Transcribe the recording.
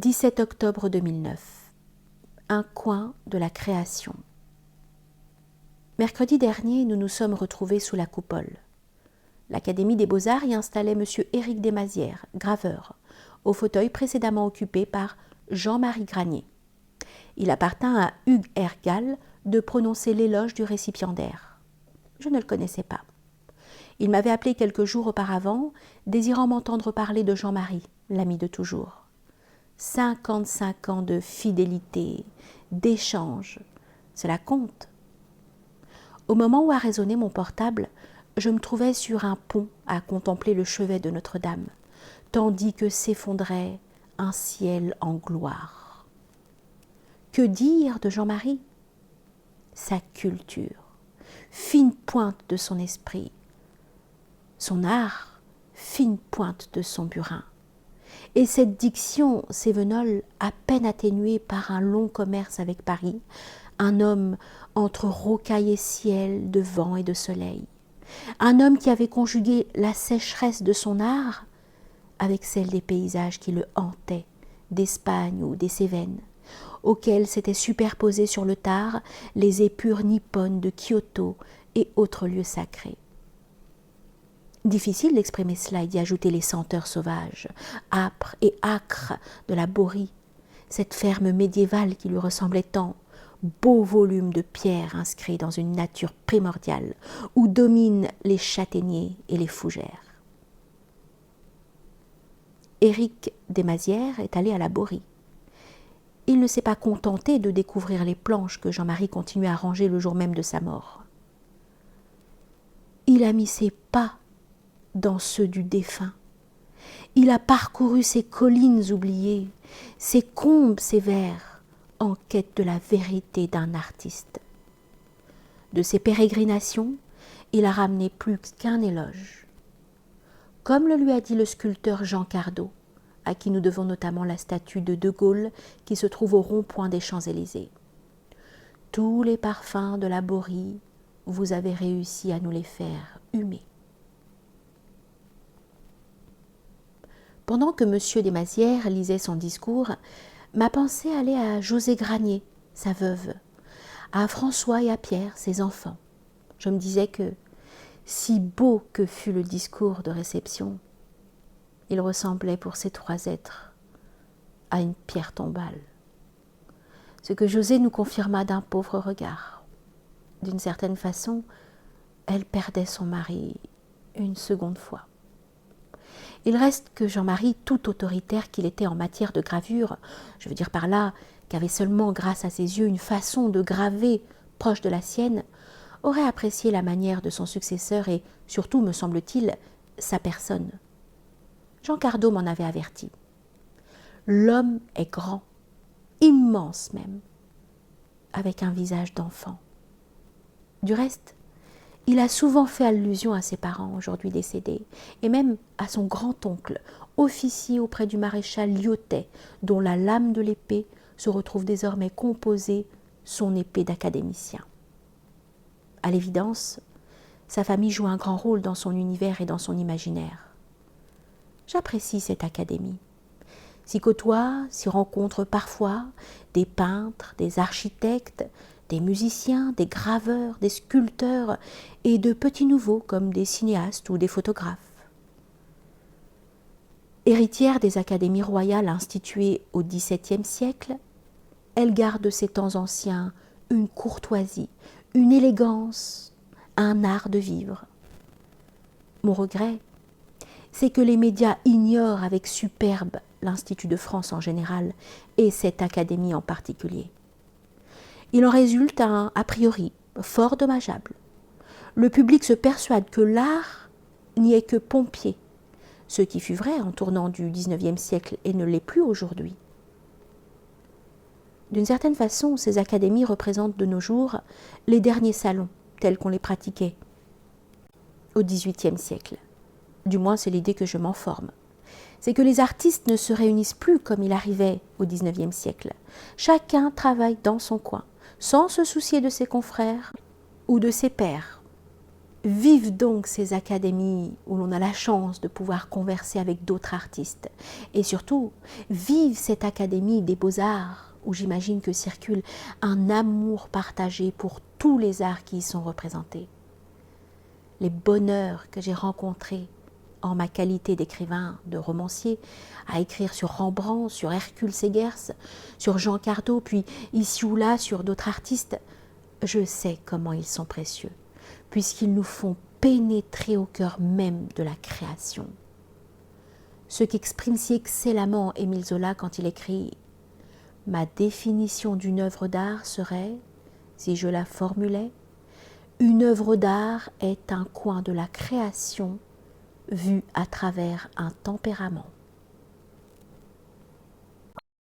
17 octobre 2009. Un coin de la création. Mercredi dernier, nous nous sommes retrouvés sous la coupole. L'Académie des Beaux-Arts y installait M. Éric Desmazières, graveur, au fauteuil précédemment occupé par Jean-Marie Granier. Il appartint à Hugues Ergal de prononcer l'éloge du récipiendaire. Je ne le connaissais pas. Il m'avait appelé quelques jours auparavant, désirant m'entendre parler de Jean-Marie, l'ami de toujours. 55 ans de fidélité, d'échange, cela compte. Au moment où a résonné mon portable, je me trouvais sur un pont à contempler le chevet de Notre-Dame, tandis que s'effondrait un ciel en gloire. Que dire de Jean-Marie ? Sa culture, fine pointe de son esprit, son art, fine pointe de son burin. Et cette diction sévenole, à peine atténuée par un long commerce avec Paris, un homme entre rocailles et ciel, de vent et de soleil, un homme qui avait conjugué la sécheresse de son art avec celle des paysages qui le hantaient, d'Espagne ou des Cévennes, auxquels s'étaient superposés sur le tard les épures nippones de Kyoto et autres lieux sacrés. Difficile d'exprimer cela et d'y ajouter les senteurs sauvages, âpres et âcres de la Borie, cette ferme médiévale qui lui ressemblait tant, beau volume de pierre inscrit dans une nature primordiale, où dominent les châtaigniers et les fougères. Éric Desmazières est allé à la Borie. Il ne s'est pas contenté de découvrir les planches que Jean-Marie continuait à ranger le jour même de sa mort. Il a mis ses pas dans ceux du défunt. Il a parcouru ces collines oubliées, ces combes sévères, en quête de la vérité d'un artiste. De ses pérégrinations, il a ramené plus qu'un éloge. Comme le lui a dit le sculpteur Jean Cardot, à qui nous devons notamment la statue de De Gaulle qui se trouve au rond-point des Champs-Élysées. Tous les parfums de la Borie, vous avez réussi à nous les faire humer. Pendant que M. Desmazières lisait son discours, ma pensée allait à José Granier, sa veuve, à François et à Pierre, ses enfants. Je me disais que, si beau que fut le discours de réception, il ressemblait pour ces trois êtres à une pierre tombale. Ce que José nous confirma d'un pauvre regard. D'une certaine façon, elle perdait son mari une seconde fois. Il reste que Jean-Marie, tout autoritaire qu'il était en matière de gravure, je veux dire par là qu'avait seulement grâce à ses yeux une façon de graver proche de la sienne, aurait apprécié la manière de son successeur et, surtout, me semble-t-il, sa personne. Jean Cardot m'en avait averti. L'homme est grand, immense même, avec un visage d'enfant. Du reste, il a souvent fait allusion à ses parents, aujourd'hui décédés, et même à son grand-oncle, officier auprès du maréchal Lyautey, dont la lame de l'épée se retrouve désormais composée son épée d'académicien. À l'évidence, sa famille joue un grand rôle dans son univers et dans son imaginaire. J'apprécie cette académie. S'y côtoient, s'y rencontrent parfois des peintres, des architectes, des musiciens, des graveurs, des sculpteurs et de petits nouveaux comme des cinéastes ou des photographes. Héritière des académies royales instituées au XVIIe siècle, elle garde de ces temps anciens une courtoisie, une élégance, un art de vivre. Mon regret, c'est que les médias ignorent avec superbe l'Institut de France en général et cette académie en particulier. Il en résulte un a priori fort dommageable. Le public se persuade que l'art n'y est que pompier, ce qui fut vrai en tournant du XIXe siècle et ne l'est plus aujourd'hui. D'une certaine façon, ces académies représentent de nos jours les derniers salons tels qu'on les pratiquait au XVIIIe siècle. Du moins, c'est l'idée que je m'en forme. C'est que les artistes ne se réunissent plus comme il arrivait au XIXe siècle. Chacun travaille dans son coin, sans se soucier de ses confrères ou de ses pairs. Vive donc ces académies où l'on a la chance de pouvoir converser avec d'autres artistes. Et surtout, vive cette académie des beaux-arts où j'imagine que circule un amour partagé pour tous les arts qui y sont représentés. Les bonheurs que j'ai rencontrés en ma qualité d'écrivain, de romancier, à écrire sur Rembrandt, sur Hercule Segers, sur Jean Cardot, puis ici ou là sur d'autres artistes, je sais comment ils sont précieux, puisqu'ils nous font pénétrer au cœur même de la création. Ce qu'exprime si excellemment Émile Zola quand il écrit « Ma définition d'une œuvre d'art serait, si je la formulais, une œuvre d'art est un coin de la création vu à travers un tempérament. »